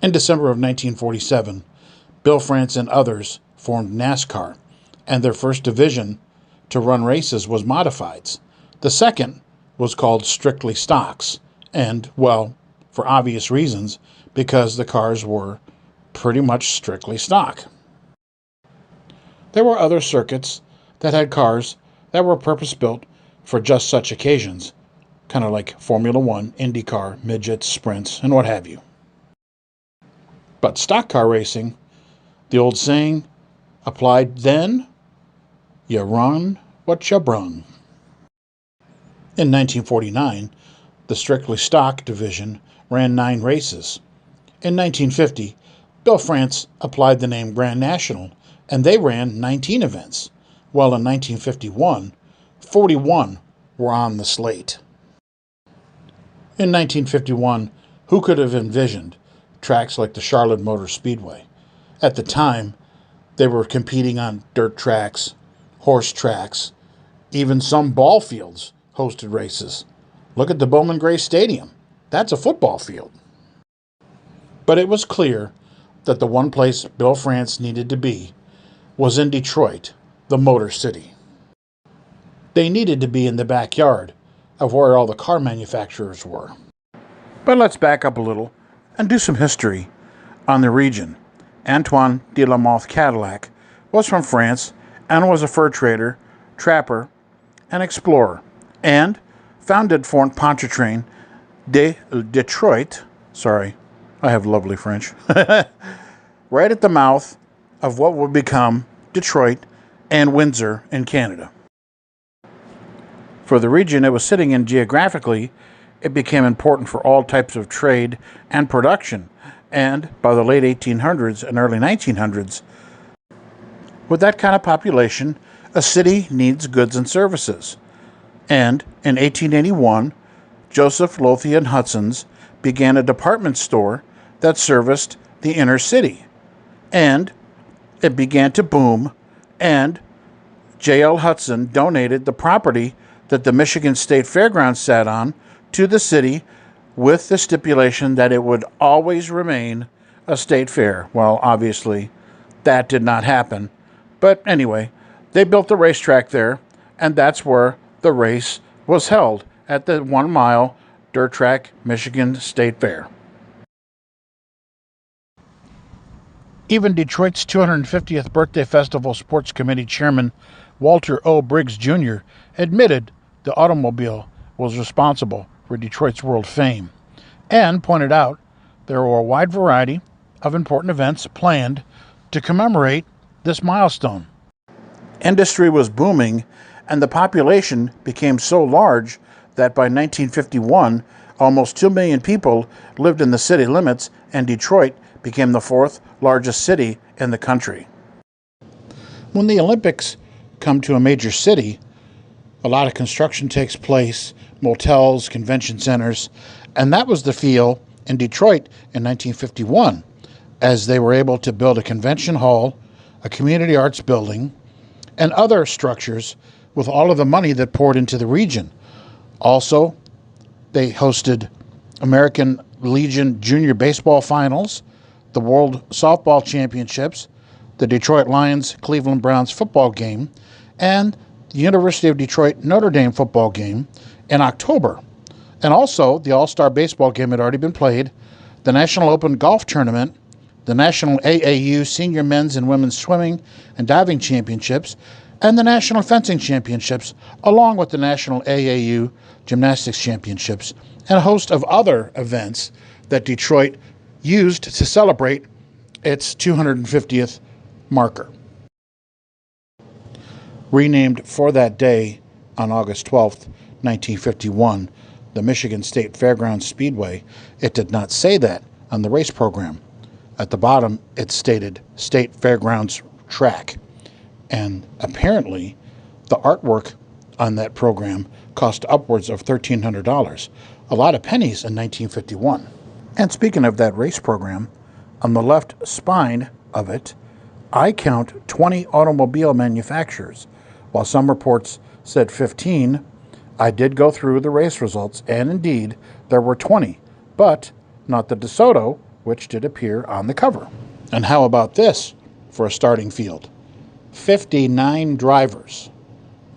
In December of 1947, Bill France and others formed NASCAR, and their first division to run races was modifieds. The second was called Strictly Stocks, and, well, for obvious reasons, because the cars were pretty much strictly stock. There were other circuits that had cars that were purpose-built for just such occasions, kind of like Formula One, IndyCar, midgets, sprints, and what have you. But stock car racing, the old saying, applied then, you run what you brung. In 1949, the Strictly Stock division ran 9 races. In 1950, Bill France applied the name Grand National, and they ran 19 events, while in 1951, 41 were on the slate. In 1951, who could have envisioned tracks like the Charlotte Motor Speedway? At the time, they were competing on dirt tracks, horse tracks, even some ball fields hosted races. Look at the Bowman Gray Stadium. That's a football field. But it was clear that the one place Bill France needed to be was in Detroit, the Motor City. They needed to be in the backyard of where all the car manufacturers were. But let's back up a little and do some history on the region. Antoine de la Mothe Cadillac was from France and was a fur trader, trapper, and explorer, and founded Fort Pontchartrain de Detroit. Sorry, I have lovely French. Right at the mouth of what would become Detroit and Windsor in Canada. For the region it was sitting in geographically, it became important for all types of trade and production, and by the late 1800s and early 1900s, with that kind of population, a city needs goods and services. And in 1881, Joseph Lothian Hudson's began a department store that serviced the inner city. And it began to boom, and J.L. Hudson donated the property that the Michigan State Fairgrounds sat on to the city with the stipulation that it would always remain a state fair. Well, obviously, that did not happen. But anyway, they built the racetrack there, and that's where the race was held, at the 1 mile dirt track Michigan State Fair. Even Detroit's 250th birthday festival sports committee chairman Walter O. Briggs Jr. admitted the automobile was responsible for Detroit's world fame, and pointed out there were a wide variety of important events planned to commemorate this milestone. Industry was booming, and the population became so large that by 1951, almost 2 million people lived in the city limits, and Detroit became the 4th largest city in the country. When the Olympics come to a major city, a lot of construction takes place, motels, convention centers, and that was the feel in Detroit in 1951, as they were able to build a convention hall, a community arts building, and other structures with all of the money that poured into the region. Also, they hosted American Legion Junior Baseball Finals, the World Softball Championships, the Detroit Lions Cleveland Browns football game, and the University of Detroit Notre Dame football game in October. And also, the All-Star baseball game had already been played, the National Open Golf Tournament, the National AAU Senior Men's and Women's Swimming and Diving Championships, and the National Fencing Championships, along with the National AAU Gymnastics Championships, and a host of other events that Detroit used to celebrate its 250th marker. Renamed for that day on August 12th, 1951, the Michigan State Fairgrounds Speedway, it did not say that on the race program. At the bottom, it stated State Fairgrounds Track. And apparently, the artwork on that program cost upwards of $1,300, a lot of pennies in 1951. And speaking of that race program, on the left spine of it, I count 20 automobile manufacturers. While some reports said 15, I did go through the race results, and indeed, there were 20, but not the DeSoto, which did appear on the cover. And how about this for a starting field? 59 drivers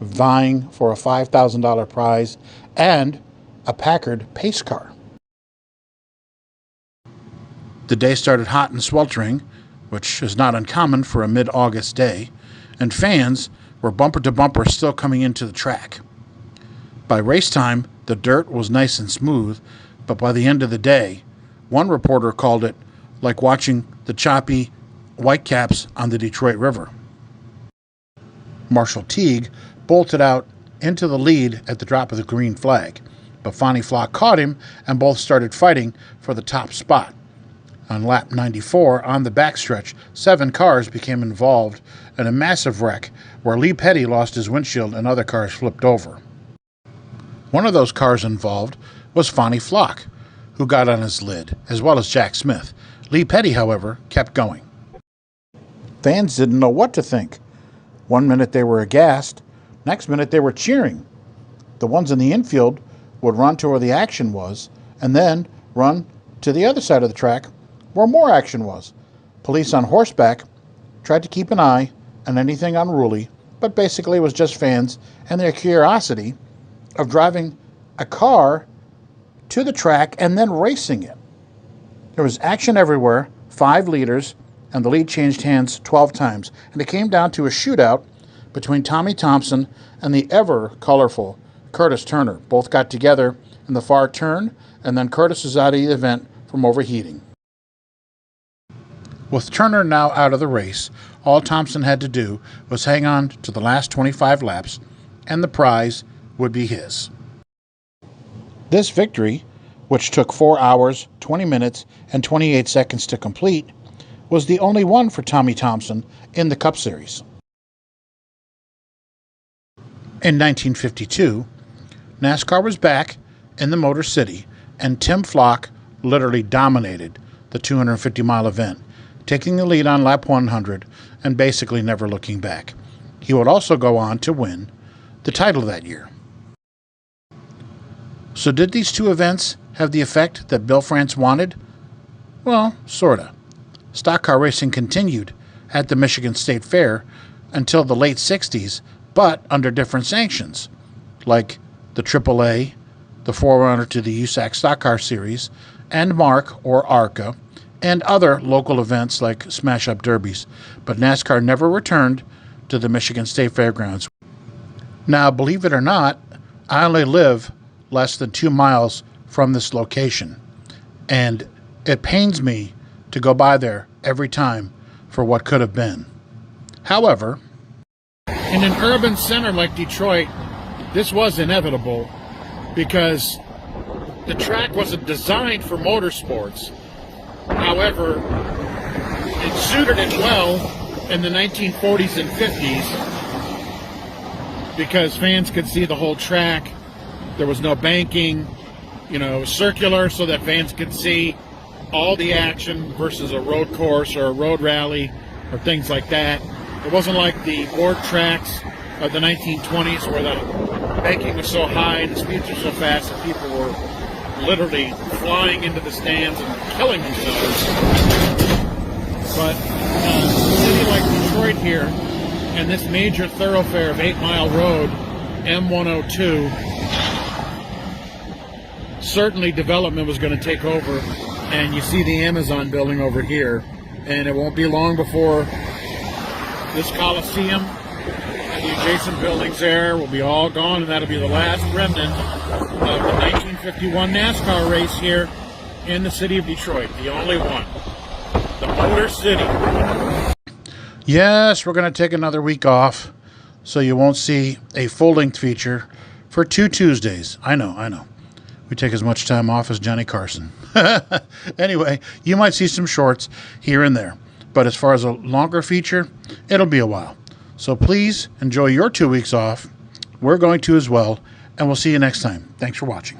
vying for a $5,000 prize and a Packard pace car. The day started hot and sweltering, which is not uncommon for a mid-August day, and fans were bumper to bumper still coming into the track. By race time, the dirt was nice and smooth, but by the end of the day, one reporter called it like watching the choppy Whitecaps on the Detroit River. Marshall Teague bolted out into the lead at the drop of the green flag, but Fonnie Flock caught him and both started fighting for the top spot. On lap 94, on the backstretch, 7 cars became involved in a massive wreck where Lee Petty lost his windshield and other cars flipped over. One of those cars involved was Fonnie Flock, who got on his lid, as well as Jack Smith. Lee Petty, however, kept going. Fans didn't know what to think. One minute they were aghast, next minute they were cheering. The ones in the infield would run to where the action was, and then run to the other side of the track where more action was. Police on horseback tried to keep an eye on anything unruly, but basically it was just fans and their curiosity of driving a car to the track and then racing it. There was action everywhere, 5 leaders, and the lead changed hands 12 times, and it came down to a shootout between Tommy Thompson and the ever-colorful Curtis Turner. Both got together in the far turn, and then Curtis was out of the event from overheating. With Turner now out of the race, all Thompson had to do was hang on to the last 25 laps, and the prize would be his. This victory, which took 4 hours, 20 minutes, and 28 seconds to complete, was the only one for Tommy Thompson in the Cup Series. In 1952, NASCAR was back in the Motor City, and Tim Flock literally dominated the 250-mile event, taking the lead on lap 100 and basically never looking back. He would also go on to win the title that year. So did these two events have the effect that Bill France wanted? Well, sorta. Stock car racing continued at the Michigan State Fair until the late 60s, but under different sanctions, like the AAA, the forerunner to the USAC Stock Car Series, and MARC, or ARCA, and other local events like smash-up derbies, but NASCAR never returned to the Michigan State Fairgrounds. Now, believe it or not, I only live less than 2 miles from this location, and it pains me to go by there every time for what could have been. However, in an urban center like Detroit, this was inevitable because the track wasn't designed for motorsports. However, it suited it well in the 1940s and 50s because fans could see the whole track. There was no banking, it was circular so that fans could see all the action versus a road course or a road rally or things like that. It wasn't like the board tracks of the 1920s where the banking was so high and the speeds were so fast that people were literally flying into the stands and killing themselves. But a city like Detroit here, and this major thoroughfare of 8 Mile Road, M102, certainly development was going to take over. And you see the Amazon building over here, and it won't be long before this Coliseum and the adjacent buildings there will be all gone, and that'll be the last remnant of the 1951 NASCAR race here in the city of Detroit, the only one, the Motor City. Yes, we're going to take another week off, so you won't see a full-length feature for 2 Tuesdays. I know. We take as much time off as Johnny Carson. Anyway, you might see some shorts here and there. But as far as a longer feature, it'll be a while. So please enjoy your 2 weeks off. We're going to as well. And we'll see you next time. Thanks for watching.